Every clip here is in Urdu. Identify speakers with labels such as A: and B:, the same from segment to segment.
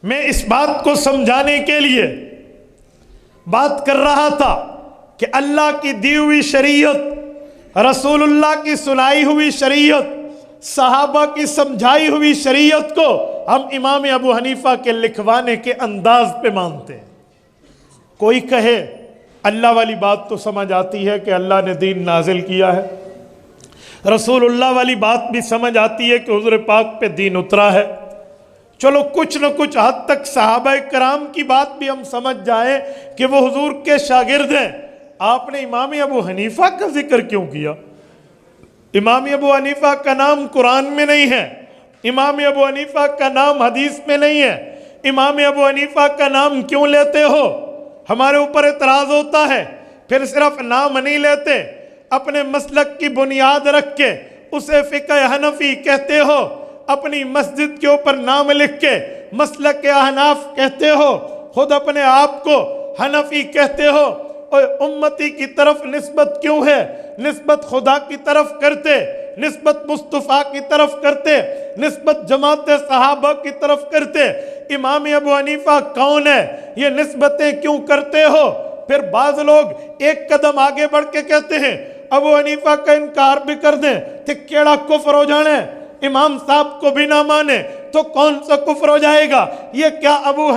A: میں اس بات کو سمجھانے کے لیے بات کر رہا تھا کہ اللہ کی دی ہوئی شریعت، رسول اللہ کی سنائی ہوئی شریعت، صحابہ کی سمجھائی ہوئی شریعت کو ہم امام ابو حنیفہ کے لکھوانے کے انداز پہ مانتے ہیں۔ کوئی کہے اللہ والی بات تو سمجھ آتی ہے کہ اللہ نے دین نازل کیا ہے، رسول اللہ والی بات بھی سمجھ آتی ہے کہ حضور پاک پہ دین اترا ہے، چلو کچھ نہ کچھ حد تک صحابہ کرام کی بات بھی ہم سمجھ جائیں کہ وہ حضور کے شاگرد ہیں۔ آپ نے امام ابو حنیفہ کا ذکر کیوں کیا؟ امام ابو حنیفہ کا نام قرآن میں نہیں ہے، امام ابو حنیفہ کا نام حدیث میں نہیں ہے، امام ابو حنیفہ کا نام کیوں لیتے ہو؟ ہمارے اوپر اعتراض ہوتا ہے۔ پھر صرف نام نہیں لیتے، اپنے مسلک کی بنیاد رکھ کے اسے فقہ حنفی کہتے ہو، اپنی مسجد کے اوپر نام لکھ کے مسلک احناف کہتے ہو، خود اپنے آپ کو حنفی کہتے ہو، اور امتی کی طرف نسبت کیوں ہے؟ نسبت خدا کی طرف کرتے، نسبت مصطفیٰ کی طرف کرتے، نسبت جماعت صحابہ کی طرف کرتے۔ امام ابو حنیفہ کون ہے؟ یہ نسبتیں کیوں کرتے ہو؟ پھر بعض لوگ ایک قدم آگے بڑھ کے کہتے ہیں ابو حنیفہ کا انکار بھی کر دیں تو کیڑا کفر ہو جانا ہے، امام صاحب کو بھی نہ مانے تو کون سا کفر ہو جائے گا؟ یہ کیا ابو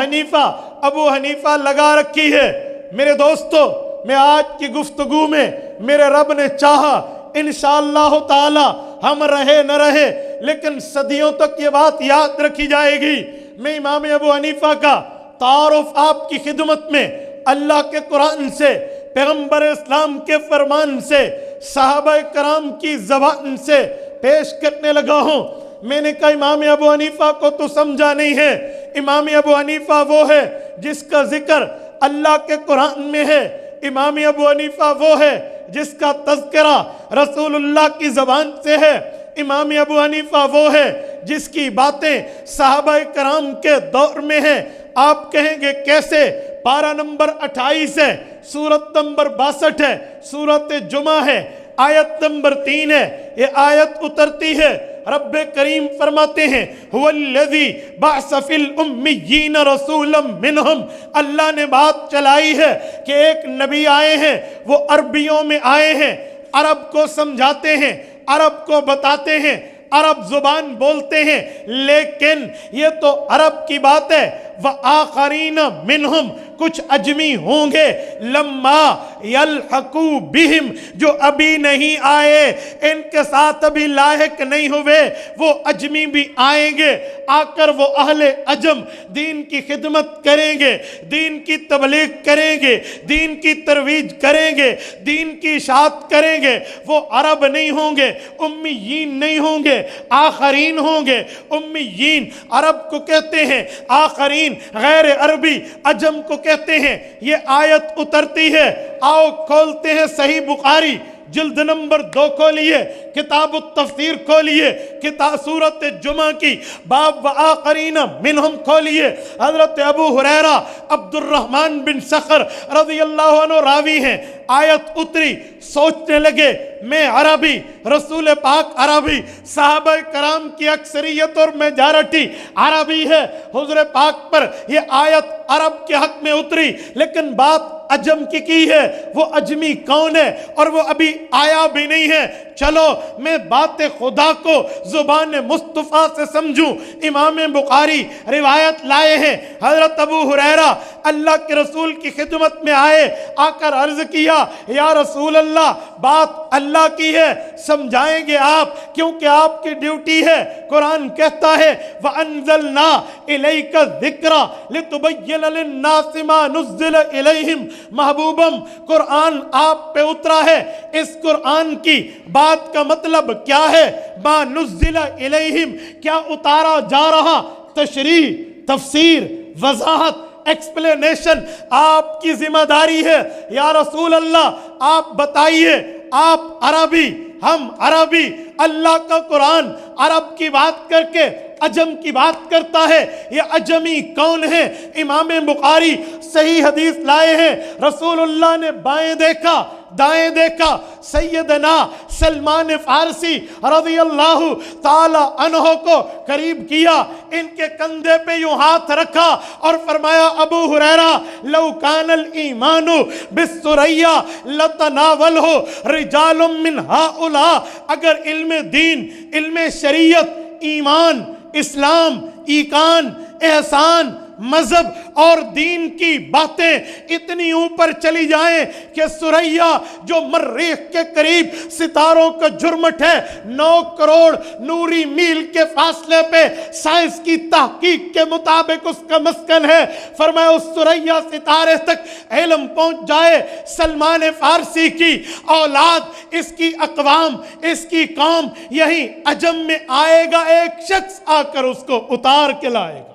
A: حنیفہ لگا رکھی ہے؟ میرے دوستو، میں آج کی گفتگو میں میرے رب نے چاہا انشاءاللہ تعالی ہم رہے نہ رہے لیکن صدیوں تک یہ بات یاد رکھی جائے گی۔ میں امام ابو حنیفہ کا تعارف آپ کی خدمت میں اللہ کے قرآن سے، پیغمبر اسلام کے فرمان سے، صحابہ کرام کی زبان سے پیش کرنے لگا ہوں۔ میں نے کہا امام ابو حنیفہ کو تو سمجھا نہیں ہے۔ امام ابو حنیفہ وہ ہے جس کا ذکر اللہ کے قرآن میں ہے، امام ابو حنیفہ وہ ہے جس کا تذکرہ رسول اللہ کی زبان سے ہے، امام ابو حنیفہ وہ ہے جس کی باتیں صحابہ کرام کے دور میں ہیں۔ آپ کہیں گے کیسے؟ پارہ نمبر 28 ہے، سورت نمبر 62 ہے، سورت جمعہ ہے، آیت نمبر 3 ہے۔ یہ آیت اترتی ہے، رب کریم فرماتے ہیں هو الذی بعث فی الامیین رسولا منہم، اللہ نے بات چلائی ہے کہ ایک نبی آئے ہیں، وہ عربیوں میں آئے ہیں، عرب کو سمجھاتے ہیں، عرب کو بتاتے ہیں، عرب زبان بولتے ہیں، لیکن یہ تو عرب کی بات ہے۔ وآخرین منہم، کچھ اجمی ہوں گے، لما یلحقوا بہم، جو ابھی نہیں آئے، ان کے ساتھ ابھی لاحق نہیں ہوئے، وہ اجمی بھی آئیں گے، آ کر وہ اہل عجم دین کی خدمت کریں گے، دین کی تبلیغ کریں گے، دین کی ترویج کریں گے، دین کی اشاعت کریں گے۔ وہ عرب نہیں ہوں گے، امیین نہیں ہوں گے، آخرین ہوں گے۔ امیین عرب کو کہتے ہیں، آخرین غیر عربی عجم کو کہتے ہیں۔ یہ آیت اترتی ہے، آؤ کھولتے ہیں صحیح بخاری جلد نمبر 2 کھولیے، کتاب التفسیر کھولیے، کتاب سورت جمعہ کی باب وآخرین منہم کھولیے۔ حضرت ابو ہریرہ عبد الرحمن بن صخر رضی اللہ عنہ راوی ہیں۔ آیت اتری، سوچنے لگے میں عربی، رسول پاک عربی، صحابہ کرام کی اکثریت اور میجارٹی عربی ہے، حضور پاک پر یہ آیت عرب کے حق میں اتری، لیکن بات عجم کی ہے۔ وہ اجمی کون ہے؟ اور وہ ابھی آیا بھی نہیں ہے۔ چلو میں بات خدا کو زبان مصطفیٰ سے سمجھوں۔ امام بخاری روایت لائے ہیں، حضرت ابو ہریرہ اللہ کے رسول کی خدمت میں آئے، آ کر عرض کیا یا رسول اللہ، بات اللہ کی ہے، سمجھائیں گے آپ؟ کیونکہ آپ کی ڈیوٹی ہے۔ قرآن کہتا ہے وَأَنزَلْنَا إِلَيْكَ الذِّكْرَ لِتُبَيِّنَ لِلنَّاسِ مَا نُزِّلَ إِلَيْهِمْ۔ محبوبم، قرآن آپ پہ اترا ہے، اس قرآن کی بات کا مطلب کیا ہے؟ ما نزل الیہم، کیا اتارا جا رہا؟ تشریح، تفسیر، وضاحت، ایکسپلینیشن آپ کی ذمہ داری ہے۔ یا رسول اللہ آپ بتائیے، آپ عربی، ہم عربی، اللہ کا قرآن عرب کی بات کر کے عجم کی بات کرتا ہے، یہ عجمی کون ہے؟ امام بخاری صحیح حدیث لائے ہیں، رسول اللہ نے بائیں دیکھا دائیں دیکھا، سیدنا سلمان فارسی رضی اللہ تعالی عنہ کو قریب کیا، ان کے کندھے پہ یوں ہاتھ رکھا اور فرمایا ابو ہریرہ لو کان الایمان بالثریا لتناولہ رجال من ہؤلاء، اگر علم دین، علم شریعت، ایمان، اسلام، ایقان، احسان، مذہب اور دین کی باتیں اتنی اوپر چلی جائیں کہ ثریا جو مریخ کے قریب ستاروں کا جرمٹ ہے، 9 کروڑ نوری میل کے فاصلے پہ سائنس کی تحقیق کے مطابق اس کا مسکن ہے، فرمایا اس ثریا ستارے تک علم پہنچ جائے، سلمان فارسی کی اولاد، اس کی اقوام، اس کی قوم یہی عجم میں آئے گا، ایک شخص آ کر اس کو اتار کے لائے گا۔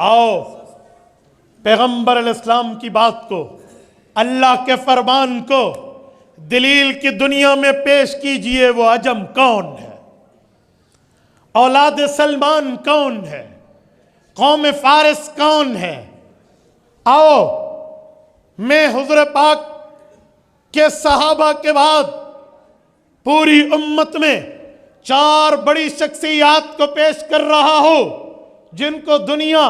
A: آؤ پیغمبر علیہ السلام کی بات کو، اللہ کے فرمان کو دلیل کی دنیا میں پیش کیجئے، وہ عجم کون ہے؟ اولاد سلمان کون ہے؟ قوم فارس کون ہے؟ آؤ میں حضور پاک کے صحابہ کے بعد پوری امت میں 4 بڑی شخصیات کو پیش کر رہا ہوں، جن کو دنیا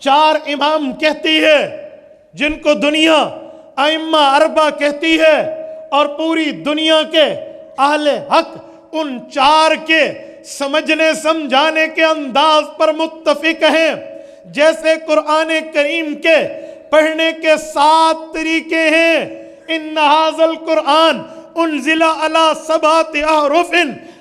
A: 4 امام کہتی ہے، جن کو دنیا ائمہ 4 کہتی ہے، اور پوری دنیا کے اہل حق ان 4 کے سمجھنے سمجھانے کے انداز پر متفق ہیں۔ جیسے قرآن کریم کے پڑھنے کے 7 طریقے ہیں، ان ھذا القرآن انزل علی 7 احرف،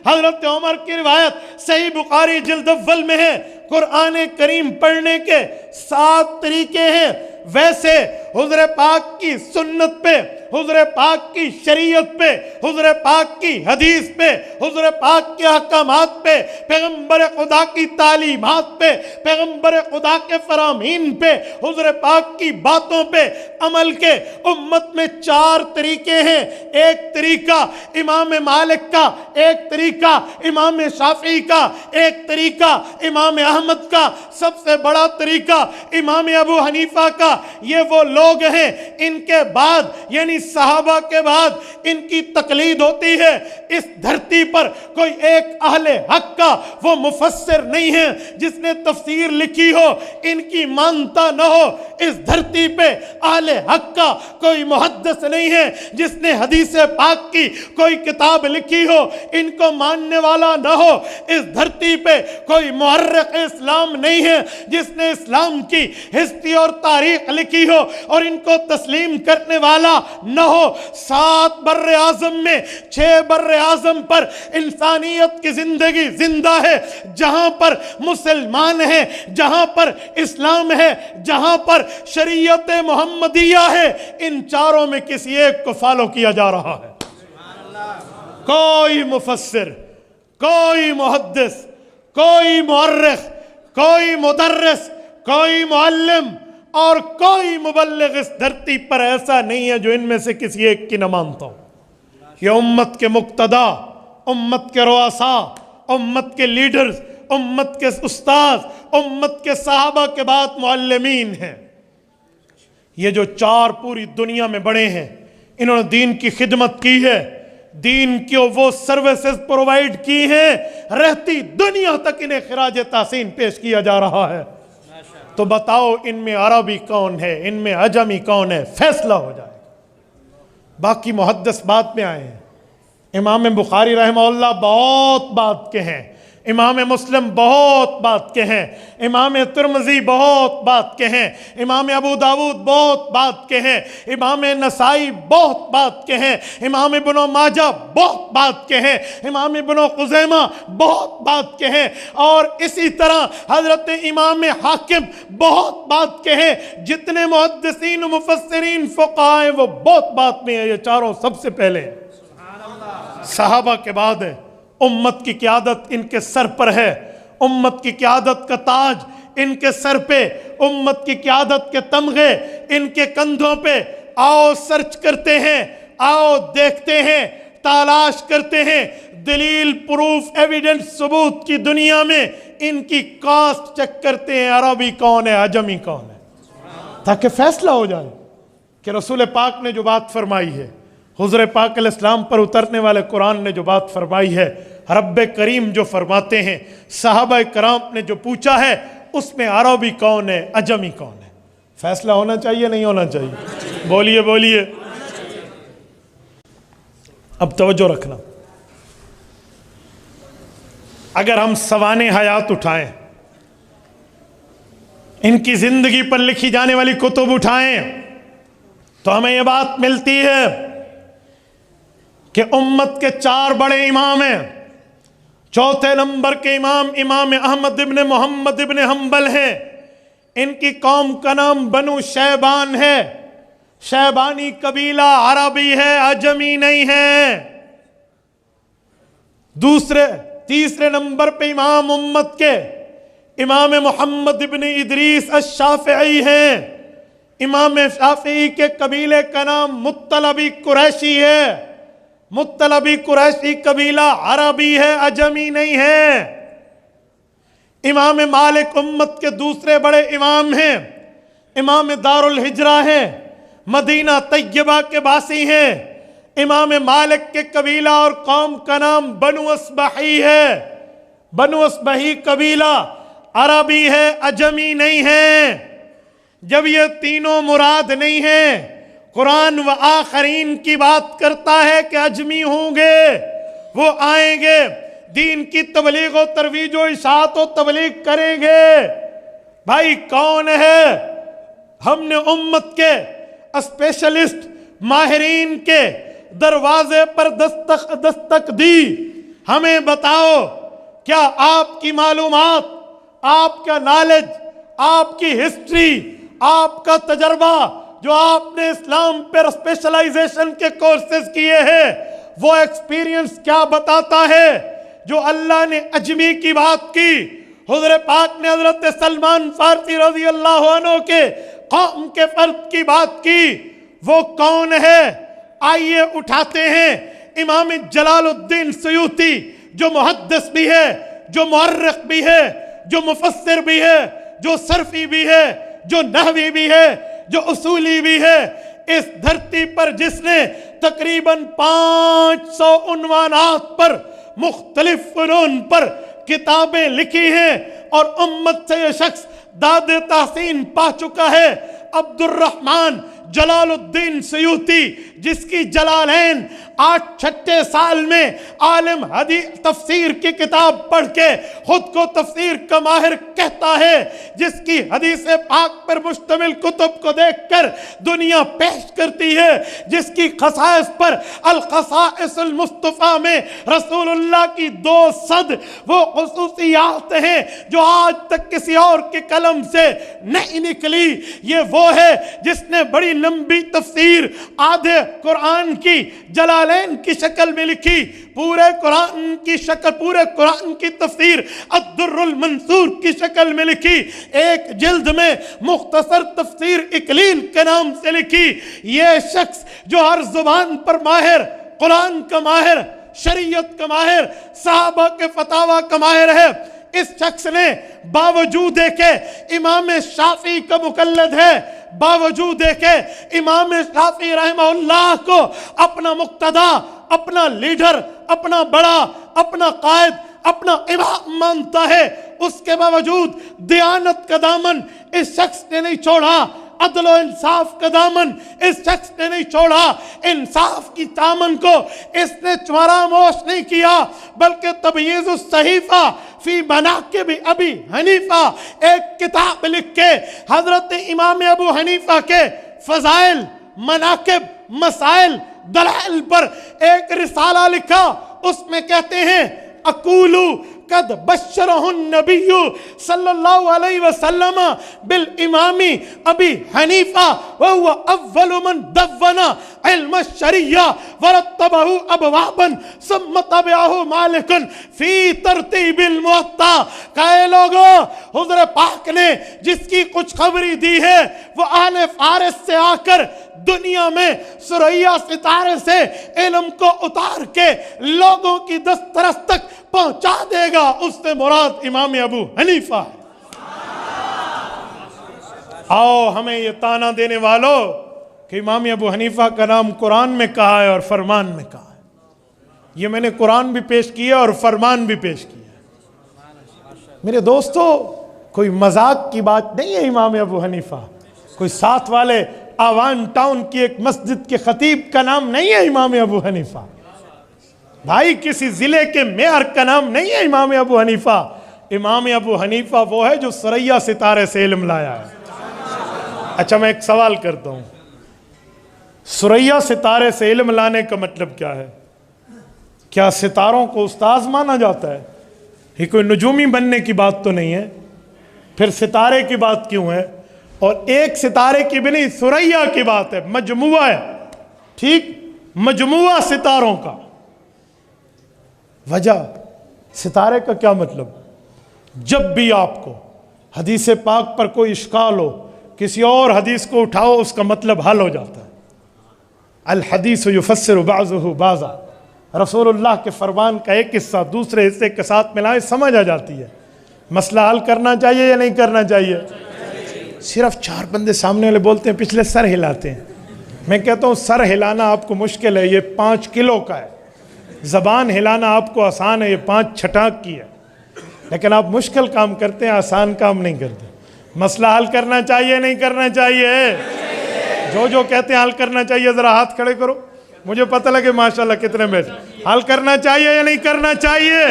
A: حضرت عمر کی روایت صحیح بخاری جلد اول میں ہے، قرآن کریم پڑھنے کے 7 طریقے ہیں۔ ویسے حضور پاک کی سنت پہ، حضور پاک کی شریعت پہ، حضور پاک کی حدیث پہ، حضور پاک کے احکامات پہ، پیغمبر خدا کی تعلیمات پہ، پیغمبر خدا کے فرامین پہ، حضور پاک کی باتوں پہ عمل کے امت میں 4 طریقے ہیں۔ ایک طریقہ امام مالک کا، ایک طریقہ امام شافعی کا، ایک طریقہ امام احمد کا، سب سے بڑا طریقہ امام ابو حنیفہ کا۔ یہ وہ لوگ ہیں ان کے بعد، یعنی صحابہ کے بعد ان کی تقلید ہوتی ہے۔ اس دھرتی پر کوئی ایک اہل حق کا وہ مفسر نہیں ہے جس نے تفسیر لکھی ہو ان کی مانتا نہ ہو۔ اس دھرتی پہ اہل حق کا کوئی محدث نہیں ہے جس نے حدیث پاک کی کوئی کتاب لکھی ہو ان کو ماننے والا نہ ہو۔ اس دھرتی پہ کوئی مورخ اسلام نہیں ہے جس نے اسلام کی ہسٹری اور تاریخ لکھی ہو اور ان کو تسلیم کرنے والا نہ ہو۔ 7 بر اعظم میں 6 بر اعظم پر انسانیت کی زندگی زندہ ہے، جہاں پر مسلمان ہیں، جہاں پر اسلام ہے، جہاں پر شریعت محمدیہ ہے، ان 4 میں کسی ایک کو فالو کیا جا رہا ہے۔ کوئی مفسر، کوئی محدث، کوئی مورخ، کوئی مدرس، کوئی معلم اور کوئی مبلغ اس دھرتی پر ایسا نہیں ہے جو ان میں سے کسی ایک کی نہ مانتا ہو۔ یہ امت کے مقتدا، امت کے رؤساء، امت کے لیڈرز، امت کے استاذ، امت کے صحابہ کے بعد معلمین ہیں۔ یہ جو 4 پوری دنیا میں بڑے ہیں، انہوں نے دین کی خدمت کی ہے، دین کی وہ سروسز پرووائیڈ کی ہیں، رہتی دنیا تک انہیں خراج تحسین پیش کیا جا رہا ہے۔ تو بتاؤ ان میں عربی کون ہے، ان میں عجمی کون ہے؟ فیصلہ ہو جائے گا۔ باقی محدث بعد میں آئے ہیں۔ امام بخاری رحمہ اللہ بہت بات کے ہیں، امام مسلم بہت بات کے ہیں، امام ترمذی بہت بات کے ہیں، امام ابو داود بہت بات کے ہیں، امام نسائی بہت بات کے ہیں، امام ابن ماجہ بہت بات کے ہیں، امام ابن خزیمہ بہت بات کے ہیں، اور اسی طرح حضرت امام حاکم بہت بات کے ہیں۔ جتنے محدثین مفسرین فقہاء ہیں وہ بہت بات میں ہیں۔ یہ 4 سب سے پہلے صحابہ کے بعد ہے۔ امت کی قیادت ان کے سر پر ہے، امت کی قیادت کا تاج ان کے سر پہ، امت کی قیادت کے تمغے ان کے کندھوں پہ۔ آؤ سرچ کرتے ہیں، آؤ دیکھتے ہیں تلاش کرتے ہیں دلیل، پروف، ایویڈنس، ثبوت کی دنیا میں ان کی کاسٹ چیک کرتے ہیں، عربی کون ہے، عجمی کون ہے، تاکہ فیصلہ ہو جائے کہ رسول پاک نے جو بات فرمائی ہے، حضور پاک علیہ السلام پر اترنے والے قرآن نے جو بات فرمائی ہے، رب کریم جو فرماتے ہیں، صحابہ کرام نے جو پوچھا ہے، اس میں عربی کون ہے، عجمی کون ہے، فیصلہ ہونا چاہیے نہیں ہونا چاہیے؟ بولیے بولیے۔ اب توجہ رکھنا، اگر ہم سوانح حیات اٹھائیں، ان کی زندگی پر لکھی جانے والی کتب اٹھائیں، تو ہمیں یہ بات ملتی ہے کہ امت کے 4 بڑے امام ہیں۔ چوتھے نمبر کے امام امام احمد ابن محمد ابن حنبل ہیں۔ ان کی قوم کا نام بنو شیبان ہے، شیبانی قبیلہ، عربی ہے، عجمی نہیں ہے۔ تیسرے نمبر پہ امام امت کے امام محمد ابن ادریس الشافعی ہیں۔ امام شافعی کے قبیلے کا نام مطلبی قریشی ہے، مطلبی قریشی قبیلہ، عربی ہے، عجمی نہیں ہے۔ امام مالک امت کے دوسرے بڑے امام ہیں، امام دار الہجرہ ہیں، مدینہ طیبہ کے باسی ہیں۔ امام مالک کے قبیلہ اور قوم کا نام بنو اصبحی ہے، بنو اصبحی قبیلہ، عربی ہے، عجمی نہیں ہے۔ جب یہ تینوں مراد نہیں ہیں، قرآن و آخرین کی بات کرتا ہے کہ عجمی ہوں گے، وہ آئیں گے، دین کی تبلیغ و ترویج و اشاعت و تبلیغ کریں گے۔ بھائی کون ہے؟ ہم نے امت کے اسپیشلسٹ ماہرین کے دروازے پر دستک دی، ہمیں بتاؤ کیا آپ کی معلومات، آپ کا نالج، آپ کی ہسٹری، آپ کا تجربہ جو آپ نے اسلام پر اسپیشلائزیشن کے کورسز کیے ہیں، وہ ایکسپیرینس کیا بتاتا ہے؟ جو اللہ نے عجمی کی بات کی، حضور پاک نے حضرت سلمان فارسی رضی اللہ عنہ کے قوم کے فرد کی بات کی، وہ کون ہے؟ آئیے اٹھاتے ہیں امام جلال الدین سیوطی، جو محدث بھی ہے، جو مؤرخ بھی ہے، جو مفسر بھی ہے، جو صرفی بھی ہے، جو نحوی بھی ہے، جو اصولی بھی ہے، اس دھرتی پر جس نے تقریباً 500 عنوانات پر، مختلف فنون پر کتابیں لکھی ہیں، اور امت سے یہ شخص داد تحسین پا چکا ہے، عبد الرحمن جلال الدین سیوطی، جس کی جلالین 8 سال میں عالم حدیث تفسیر کی کتاب پڑھ کے خود کو تفسیر کا ماہر کہتا ہے، جس کی حدیث پاک پر مشتمل کتب کو دیکھ کر دنیا پیش کرتی ہے، جس کی خصائص پر الخصائص المصطفیٰ میں رسول اللہ کی 200 وہ خصوصیات ہیں جو آج تک کسی اور کے قلم سے نہیں نکلی۔ یہ وہ ہے جس نے بڑی لمبی تفسیر آدھے قرآن کی جلالین کی شکل میں لکھی، پورے قرآن کی تفسیر الدر المنصور کی شکل میں لکھی، ایک جلد میں مختصر تفسیر اکلیل کے نام سے لکھی۔ یہ شخص جو ہر زبان پر ماہر، قرآن کا ماہر، شریعت کا ماہر، صحابہ کے فتاوی کا ماہر ہے، اس شخص نے باوجود کہ امام شافعی کا مقلد ہے، باوجود کہ امام شافعی رحمہ اللہ کو اپنا مقتدا، اپنا لیڈر، اپنا بڑا، اپنا قائد، اپنا امام مانتا ہے، اس کے باوجود دیانت کا دامن اس شخص نے نہیں چھوڑا، عدل و انصاف کا دامن اس شخص نے نہیں چھوڑا، انصاف کی دامن کو اس نے فراموش نہیں کیا، بلکہ تبییض الصحیفہ فی مناقب ابی حنیفہ ایک کتاب لکھ کے حضرت امام ابو حنیفہ کے فضائل، مناقب، مسائل، دلائل پر ایک رسالہ لکھا۔ اس میں کہتے ہیں اقولو قد بشرہ النبی صلی اللہ علیہ وسلم بالامام ابی حنیفہ وهو اول من دون علم الشریعہ ورتبہ ابوابا ثم تبعہ مالک فی ترتیب الموطا۔ کہے لوگو، حضور پاک نے جس کی کچھ خبری دی ہے وہ اہل فارس سے آ کر دنیا میں ثریا ستارے سے علم کو اتار کے لوگوں کی دسترس تک پہنچا دے گا، اس سے مراد امام ابو حنیفہ ہے۔ آؤ ہمیں یہ طعنہ دینے والوں کہ امام ابو حنیفہ کا نام قرآن میں کہا ہے اور فرمان میں کہا ہے، یہ میں نے قرآن بھی پیش کیا اور فرمان بھی پیش کیا ہے۔ میرے دوستو، کوئی مذاق کی بات نہیں ہے امام ابو حنیفہ، کوئی ساتھ والے آوان ٹاؤن کی ایک مسجد کے خطیب کا نام نہیں ہے امام ابو حنیفہ، بھائی کسی ضلع کے میئر کا نام نہیں ہے امام ابو حنیفہ۔ امام ابو حنیفہ وہ ہے جو ثریا ستارے سے علم لایا ہے۔ اچھا میں ایک سوال کرتا ہوں، ثریا ستارے سے علم لانے کا مطلب کیا ہے؟ کیا ستاروں کو استاذ مانا جاتا ہے؟ یہ کوئی نجومی بننے کی بات تو نہیں ہے، پھر ستارے کی بات کیوں ہے؟ اور ایک ستارے کی بھی نہیں، ثریا کی بات ہے، مجموعہ ہے، ٹھیک، مجموعہ ستاروں کا۔ وجہ ستارے کا کیا مطلب؟ جب بھی آپ کو حدیث پاک پر کوئی اشکال ہو، کسی اور حدیث کو اٹھاؤ، اس کا مطلب حل ہو جاتا ہے۔ الحدیث یفسر بعضہ بعضا، رسول اللہ کے فرمان کا ایک حصہ دوسرے حصے کے ساتھ ملائے سمجھ آ جاتی ہے۔ مسئلہ حل کرنا چاہیے یا نہیں کرنا چاہیے؟ صرف 4 بندے سامنے والے بولتے ہیں، پچھلے سر ہلاتے ہیں۔ میں کہتا ہوں سر ہلانا آپ کو مشکل ہے، یہ 5 کلو کا ہے۔ زبان ہلانا آپ کو آسان ہے، یہ 5 چھٹانک کی ہے۔ لیکن آپ مشکل کام کرتے ہیں، آسان کام نہیں کرتے۔ مسئلہ حل کرنا چاہیے نہیں کرنا چاہیے؟ جو کہتے ہیں حل کرنا چاہیے ذرا ہاتھ کھڑے کرو، مجھے پتہ لگے ماشاءاللہ کتنے بیٹھے۔ حل کرنا چاہیے یا نہیں کرنا چاہیے؟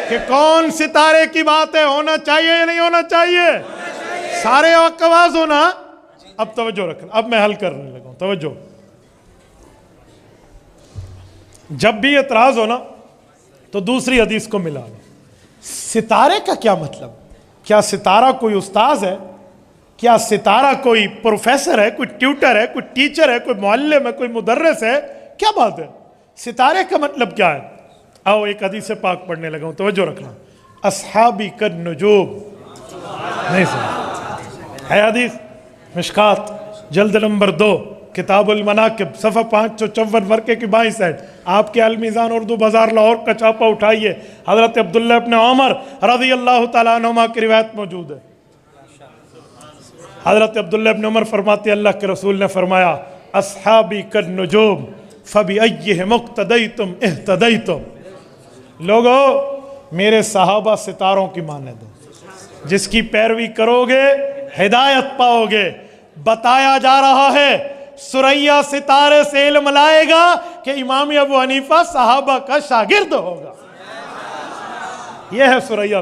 A: کہ کون ستارے کی بات ہے، ہونا چاہیے یا نہیں ہونا چاہیے؟ سارے آواز ہونا۔ اب توجہ رکھنا، اب میں حل کرنے لگا ہوں، توجہ۔ جب بھی اعتراض ہونا تو دوسری حدیث کو ملا لو۔ ستارے کا کیا مطلب؟ کیا ستارہ کوئی استاذ ہے؟ کیا ستارہ کوئی پروفیسر ہے، کوئی ٹیوٹر ہے، کوئی ٹیچر ہے، کوئی معلم ہے، کوئی مدرس ہے؟ کیا بات ہے؟ ستارے کا مطلب کیا ہے؟ آؤ ایک حدیث پاک پڑھنے لگا ہوں، توجہ رکھنا۔ اصحابی کالنجوم، نہیں سنا ہے حدیث؟ مشکات جلد نمبر 2 کتاب المناقب صفحہ 554 ورقے کی 22 سائٹ، آپ کے المیزان اردو بازار لاہور کا چھاپا اٹھائیے، حضرت عبداللہ ابن عمر رضی اللہ تعالیٰ عنہما کی روایت موجود ہے۔ حضرت عبداللہ ابن عمر فرماتے ہیں اللہ کے رسول نے فرمایا اصحابی کالنجوم فبأیہم اقتدیتم اہتدیتم، لوگو میرے صحابہ ستاروں کی مانند ہو، جس کی پیروی کرو گے ہدایت پاؤ گے۔ بتایا جا رہا ہے ثریا ستارے سے علم لائے گا کہ امام ابو حنیفہ صحابہ کا شاگرد ہوگا، یہ ہے ثریا۔